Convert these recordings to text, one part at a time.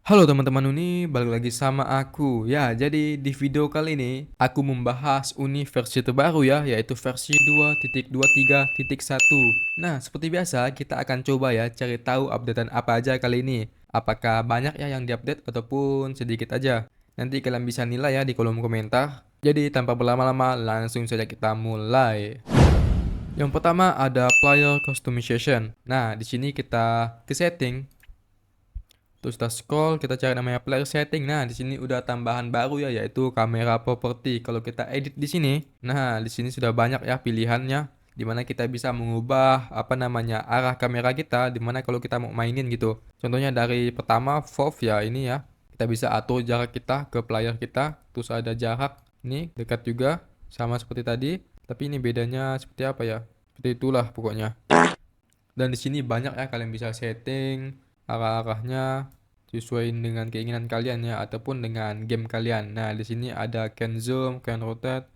Halo teman-teman Uni, balik lagi sama aku. Ya, jadi di video kali ini aku membahas Uni versi terbaru ya, yaitu versi 2.23.1. Nah, seperti biasa kita akan coba ya cari tahu updatean apa aja kali ini. Apakah banyak ya yang diupdate ataupun sedikit aja. Nanti kalian bisa nilai ya di kolom komentar. Jadi tanpa berlama-lama langsung saja kita mulai. Yang pertama ada player customization. Nah, di sini kita ke setting. Terus kita scroll, kita cari namanya player setting. Nah, di sini udah tambahan baru ya, yaitu kamera property. Kalau kita edit di sini, nah di sini sudah banyak ya pilihannya, dimana kita bisa mengubah apa namanya arah kamera kita, dimana kalau kita mau mainin gitu. Contohnya dari pertama FOV ya ini ya, kita bisa atur jarak kita ke player kita. Terus ada jarak ini dekat juga, sama seperti tadi. Tapi ini bedanya seperti apa ya? Seperti itulah pokoknya. Dan di sini banyak ya kalian bisa setting arah-arahnya sesuai dengan keinginan kalian ya ataupun dengan game kalian. Nah, di sini ada can zoom, can rotate,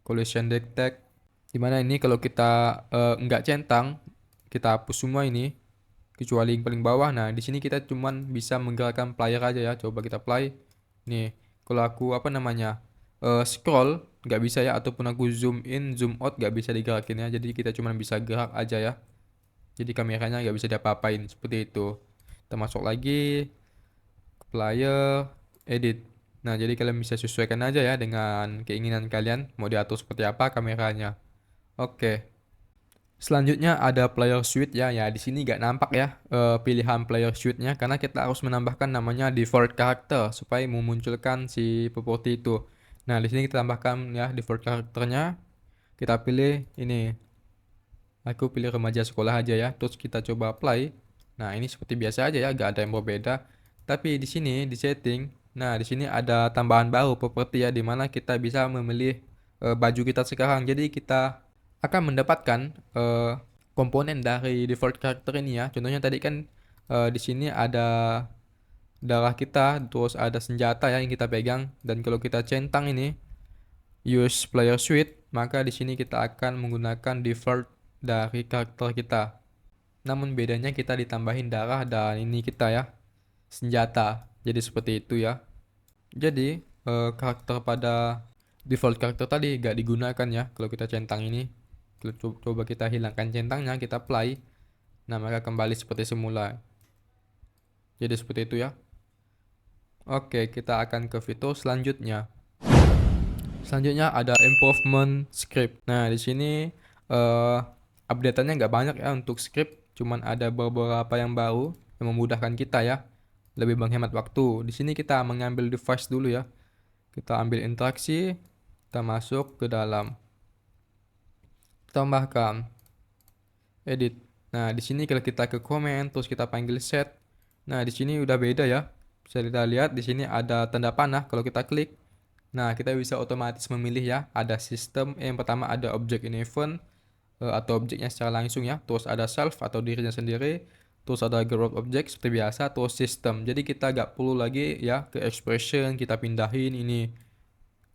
collision detect. Dimana ini kalau kita nggak centang, kita hapus semua ini kecuali yang paling bawah. Nah, di sini kita cuman bisa menggerakkan player aja ya. Coba kita play. Nih, kalau aku apa namanya scroll nggak bisa ya ataupun aku zoom in, zoom out nggak bisa digerakin ya. Jadi kita cuman bisa gerak aja ya. Jadi kameranya nggak bisa diapa-apain seperti itu. Kita masuk lagi ke player, edit. Nah, jadi kalian bisa sesuaikan aja ya dengan keinginan kalian mau diatur seperti apa kameranya. Oke. Selanjutnya ada player suite ya. Ya, di sini nggak nampak ya pilihan player suite-nya karena kita harus menambahkan namanya default character supaya memunculkan si properti itu. Nah, di sini kita tambahkan ya default karakternya. Kita pilih ini. Aku pilih remaja sekolah aja ya. Terus kita coba apply. Nah, ini seperti biasa aja ya, gak ada yang berbeda. Tapi di sini di setting, nah di sini ada tambahan baru properti ya, di mana kita bisa memilih baju kita sekarang. Jadi kita akan mendapatkan eh, komponen dari default character ini ya. Contohnya tadi kan di sini ada darah kita, terus ada senjata ya yang kita pegang. Dan kalau kita centang ini, use player suite, maka di sini kita akan menggunakan default dari karakter kita. Namun bedanya kita ditambahin darah dan ini kita ya, senjata. Jadi seperti itu ya. Jadi karakter pada default karakter tadi gak digunakan ya kalau kita centang ini. Coba kita hilangkan centangnya, kita play. Nah, maka kembali seperti semula. Jadi seperti itu ya. Oke, kita akan ke fitur selanjutnya. Selanjutnya ada improvement script. Nah, di sini eh update-nya nggak banyak ya untuk script, cuman ada beberapa yang baru yang memudahkan kita ya, lebih menghemat waktu. Di sini kita mengambil device dulu ya. Kita ambil interaksi, kita masuk ke dalam, tambahkan edit. Nah, di sini kalau kita ke comment terus kita panggil set. Nah, di sini udah beda ya. Bisa kita lihat di sini ada tanda panah kalau kita klik. Nah, kita bisa otomatis memilih ya. Ada sistem, yang pertama ada object in event atau objeknya secara langsung ya. Terus ada self atau dirinya sendiri. Terus ada group object seperti biasa. Terus sistem. Jadi kita gak perlu lagi ya ke expression kita pindahin ini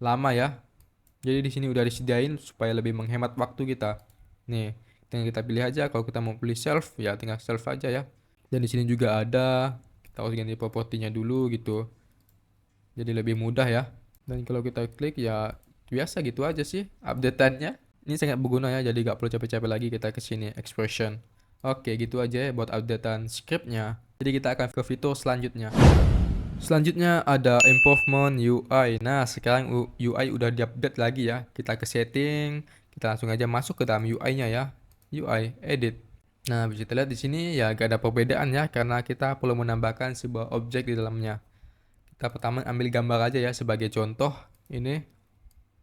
lama ya. Jadi di sini udah disediain supaya lebih menghemat waktu kita. Nih, tinggal kita pilih aja. Kalau kita mau pilih self ya tinggal self aja ya. Dan di sini juga ada, kita harus ganti propertinya dulu gitu. Jadi lebih mudah ya. Dan kalau kita klik ya biasa gitu aja sih updateannya. Ini sangat berguna ya, jadi gak perlu capek-capek lagi kita ke sini expression. Oke, gitu aja ya buat updatean scriptnya. Jadi kita akan ke fitur selanjutnya. Selanjutnya ada improvement UI. Nah, sekarang UI udah diupdate lagi ya. Kita ke setting, kita langsung aja masuk ke dalam UI-nya ya. UI, edit. Nah, bisa kita lihat di sini ya gak ada perbedaan ya karena kita perlu menambahkan sebuah objek di dalamnya. Kita pertama ambil gambar aja ya sebagai contoh ini.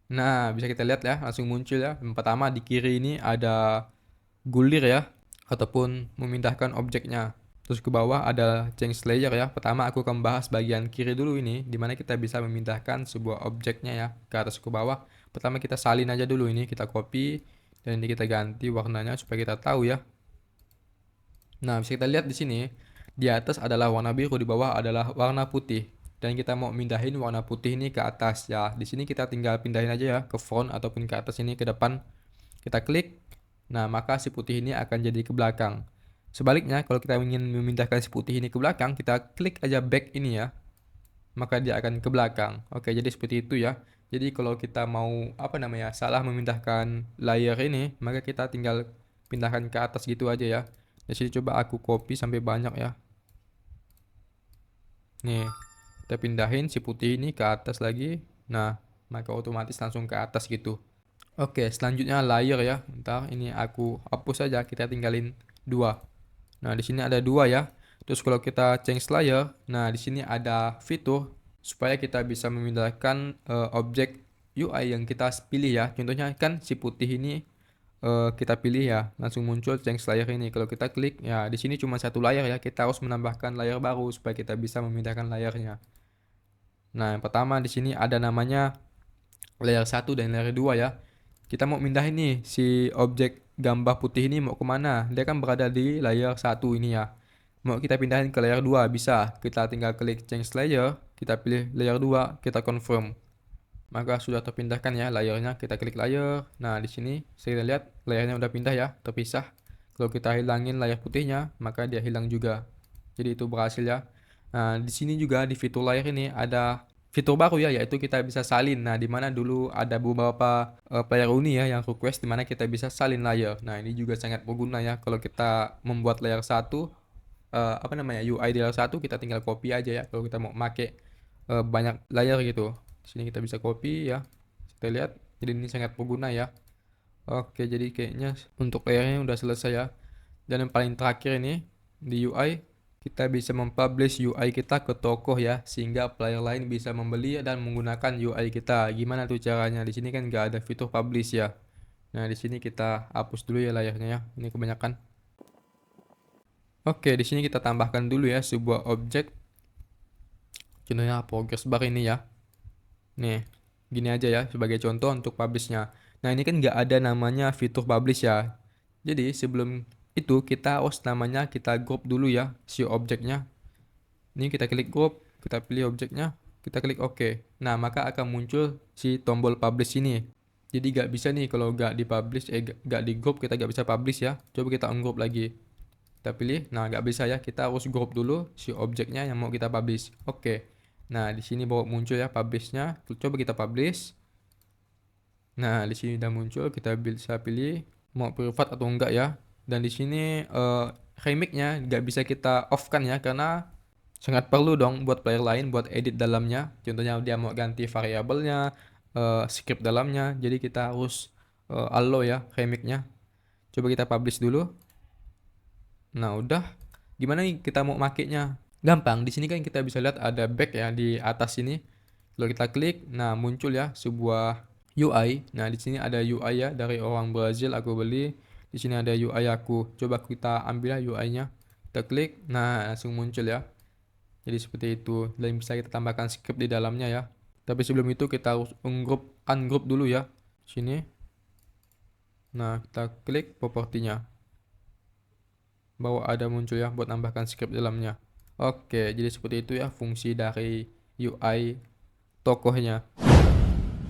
Nah, bisa kita lihat ya, langsung muncul ya. Yang pertama di kiri ini ada gulir ya, ataupun memindahkan objeknya. Terus ke bawah ada change layer ya. Pertama aku akan bahas bagian kiri dulu ini, dimana kita bisa memindahkan sebuah objeknya ya, ke atas ke bawah. Pertama kita salin aja dulu ini, kita copy, dan ini kita ganti warnanya supaya kita tahu ya. Nah, bisa kita lihat di sini, di atas adalah warna biru, di bawah adalah warna putih. Dan kita mau mindahin warna putih ini ke atas ya. Di sini kita tinggal pindahin aja ya ke front ataupun ke atas ini ke depan. Kita klik. Nah, maka si putih ini akan jadi ke belakang. Sebaliknya, kalau kita ingin memindahkan si putih ini ke belakang, kita klik aja back ini ya, maka dia akan ke belakang. Oke, jadi seperti itu ya. Jadi kalau kita mau salah memindahkan layer ini, maka kita tinggal pindahkan ke atas gitu aja ya. Di sini coba aku copy sampai banyak ya. Nih, kita pindahin si putih ini ke atas lagi. Nah, maka otomatis langsung ke atas gitu. Oke, selanjutnya layer ya. Ntar ini aku hapus saja, kita tinggalin dua. Nah, di sini ada dua ya. Terus kalau kita change layer, nah di sini ada fitur supaya kita bisa memindahkan objek UI yang kita pilih ya. Contohnya kan si putih ini kita pilih ya, langsung muncul change layer ini. Kalau kita klik ya, di sini cuma satu layer ya. Kita harus menambahkan layer baru supaya kita bisa memindahkan layarnya. Nah, yang pertama di sini ada namanya layer 1 dan layer 2 ya. Kita mau mindahin nih si objek gambar putih ini mau kemana? Dia kan berada di layer 1 ini ya. Mau kita pindahin ke layer 2 bisa. Kita tinggal klik change layer, kita pilih layer 2, kita confirm. Maka sudah terpindahkan ya layernya. Kita klik layer. Nah, di sini saya lihat layernya udah pindah ya, terpisah. Kalau kita hilangin layar putihnya, maka dia hilang juga. Jadi itu berhasil ya. Nah, di sini juga di fitur layar ini ada fitur baru ya, yaitu kita bisa salin. Nah, di mana dulu ada beberapa player uni ya yang request di mana kita bisa salin layar. Nah, ini juga sangat berguna ya kalau kita membuat layer satu UI di layer satu, kita tinggal copy aja ya kalau kita mau make banyak layar gitu. Di sini kita bisa copy ya. Kita lihat. Jadi ini sangat berguna ya. Oke, jadi kayaknya untuk layarnya udah selesai ya. Dan yang paling terakhir ini di UI, kita bisa mempublish UI kita ke toko ya, sehingga player lain bisa membeli dan menggunakan UI kita. Gimana tuh caranya? Di sini kan nggak ada fitur publish ya. Nah, di sini kita hapus dulu ya layarnya ya. Ini kebanyakan. Oke, di sini kita tambahkan dulu ya sebuah objek. Contohnya progress bar ini ya. Nih, gini aja ya sebagai contoh untuk publishnya. Nah, ini kan nggak ada namanya fitur publish ya. Jadi sebelum itu kita harus namanya kita group dulu ya si objeknya. Ini kita klik group, kita pilih objeknya, kita klik OK. Nah, maka akan muncul si tombol publish ini. Jadi nggak bisa nih kalau nggak dipublish, nggak di group kita nggak bisa publish ya. Coba kita ungroup lagi. Kita pilih, nah nggak bisa ya. Kita harus group dulu si objeknya yang mau kita publish. Oke. Nah, di sini baru muncul ya publishnya. Coba kita publish. Nah, di sini udah muncul, kita bisa pilih mau privat atau enggak ya. Dan di sini remake-nya nggak bisa kita off kan ya, karena sangat perlu dong buat player lain buat edit dalamnya. Contohnya dia mau ganti variabelnya, script dalamnya. Jadi kita harus allow ya remake-nya. Coba kita publish dulu. Nah, udah. Gimana nih kita mau makainya? Gampang. Di sini kan kita bisa lihat ada back ya di atas sini. Kalau kita klik, nah muncul ya sebuah UI. Nah, di sini ada UI ya dari orang Brazil aku beli. Di sini ada UI aku. Coba kita ambil ya UI-nya. Kita klik, nah langsung muncul ya. Jadi seperti itu. Dan bisa kita tambahkan script di dalamnya ya. Tapi sebelum itu kita harus ungroup dulu ya. Sini. Nah, kita klik propertinya. Bahwa ada muncul ya buat tambahkan script dalamnya. Oke, jadi seperti itu ya fungsi dari UI tokohnya.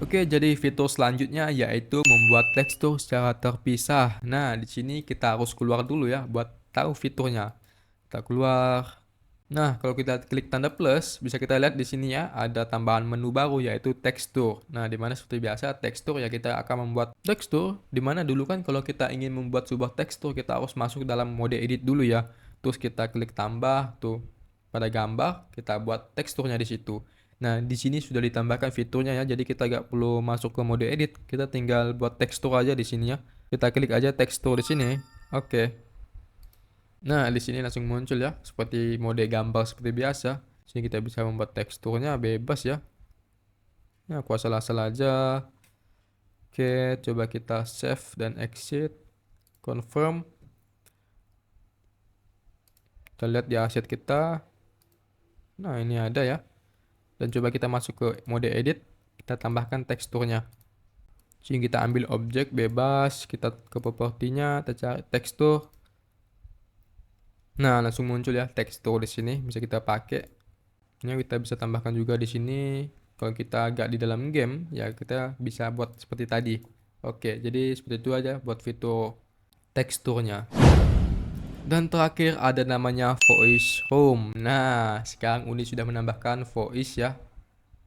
Oke, jadi fitur selanjutnya yaitu membuat tekstur secara terpisah. Nah, di sini kita harus keluar dulu ya buat tahu fiturnya. Kita keluar. Nah, kalau kita klik tanda plus, bisa kita lihat di sini ya ada tambahan menu baru yaitu tekstur. Nah, di mana seperti biasa tekstur ya kita akan membuat tekstur. Di mana dulu kan kalau kita ingin membuat sebuah tekstur kita harus masuk dalam mode edit dulu ya. Terus kita klik tambah tuh pada gambar, kita buat teksturnya di situ. Nah, di sini sudah ditambahkan fiturnya ya. Jadi kita nggak perlu masuk ke mode edit, kita tinggal buat tekstur aja di sini ya. Kita klik aja tekstur di sini. Oke. Nah, di sini langsung muncul ya, seperti mode gambar seperti biasa. Sini kita bisa membuat teksturnya bebas ya. Nah, aku asal-asal aja. Oke, coba kita save dan exit. Confirm. Kita lihat di aset kita. Nah, ini ada ya. Dan coba kita masuk ke mode edit. Kita tambahkan teksturnya. Sini kita ambil objek bebas. Kita ke propertinya, kita cari tekstur. Nah, langsung muncul ya tekstur di sini bisa kita pakai. Ini kita bisa tambahkan juga di sini. Kalau kita agak di dalam game, ya kita bisa buat seperti tadi. Oke, jadi seperti itu aja buat fitur teksturnya. Dan terakhir ada namanya voice room. Nah, sekarang Uni sudah menambahkan voice ya,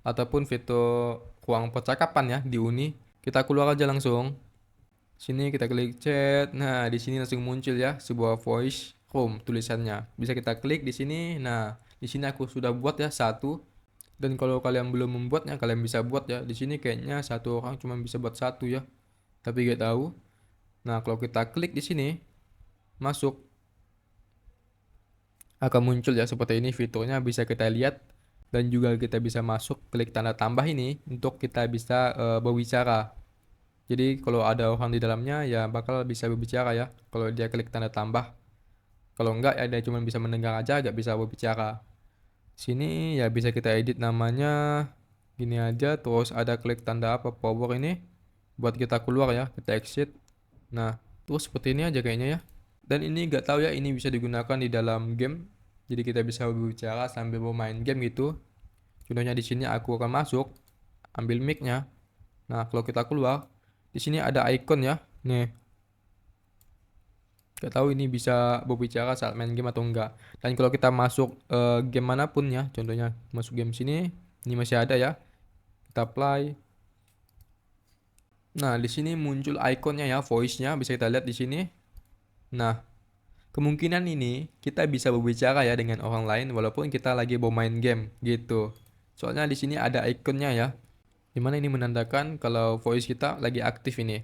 ataupun fitur ruang percakapan ya di Uni. Kita keluar aja langsung. Sini kita klik chat. Nah, di sini langsung muncul ya sebuah voice room tulisannya. Bisa kita klik di sini. Nah, di sini aku sudah buat ya satu. Dan kalau kalian belum membuatnya, kalian bisa buat ya. Di sini kayaknya satu orang cuma bisa buat satu ya. Tapi gak tahu. Nah, kalau kita klik di sini, masuk akan muncul ya seperti ini fiturnya, bisa kita lihat dan juga kita bisa masuk klik tanda tambah ini untuk kita bisa berbicara. Jadi kalau ada orang di dalamnya ya bakal bisa berbicara ya kalau dia klik tanda tambah. Kalau enggak ya dia cuma bisa mendengar aja, gak bisa berbicara. Sini ya bisa kita edit namanya gini aja, terus ada klik tanda apa power ini buat kita keluar ya, kita exit. Nah, terus seperti ini aja kayaknya ya. Dan ini nggak tahu ya ini bisa digunakan di dalam game. Jadi kita bisa berbicara sambil bermain game gitu. Contohnya di sini aku akan masuk, ambil mic-nya. Nah, kalau kita keluar, di sini ada icon ya. Nih, nggak tahu ini bisa berbicara saat main game atau enggak. Dan kalau kita masuk game manapun ya, contohnya masuk game sini, ini masih ada ya. Kita play. Nah, di sini muncul ikonnya ya, voice-nya bisa kita lihat di sini. Nah, kemungkinan ini kita bisa berbicara ya dengan orang lain walaupun kita lagi bermain game gitu. Soalnya di sini ada ikonnya ya. Dimana ini menandakan kalau voice kita lagi aktif ini.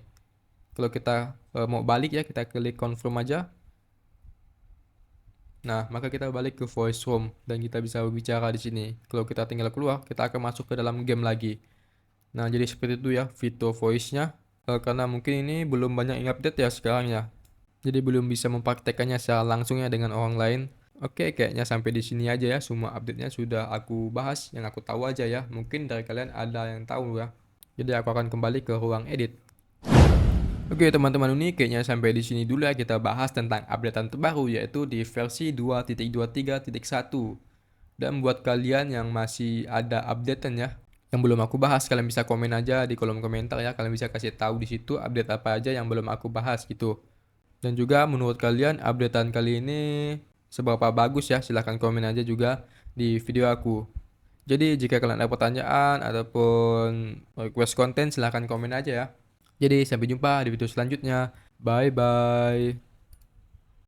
Kalau kita mau balik ya, kita klik confirm aja. Nah, maka kita balik ke voice room dan kita bisa berbicara di sini. Kalau kita tinggal keluar, kita akan masuk ke dalam game lagi. Nah, jadi seperti itu ya fitur voice-nya. Karena mungkin ini belum banyak yang update ya sekarang ya. Jadi belum bisa mempraktekannya secara langsung ya dengan orang lain. Oke, kayaknya sampai di sini aja ya. Semua update-nya sudah aku bahas, yang aku tahu aja ya. Mungkin dari kalian ada yang tahu ya. Jadi aku akan kembali ke ruang edit. Oke teman-teman, ini kayaknya sampai di sini dulu ya kita bahas tentang updatean terbaru yaitu di versi 2.23.1. Dan buat kalian yang masih ada updatean ya yang belum aku bahas, kalian bisa komen aja di kolom komentar ya. Kalian bisa kasih tahu di situ update apa aja yang belum aku bahas gitu. Dan juga menurut kalian updatean kali ini seberapa bagus ya? Silahkan komen aja juga di video aku. Jadi jika kalian ada pertanyaan ataupun request konten silahkan komen aja ya. Jadi sampai jumpa di video selanjutnya. Bye bye.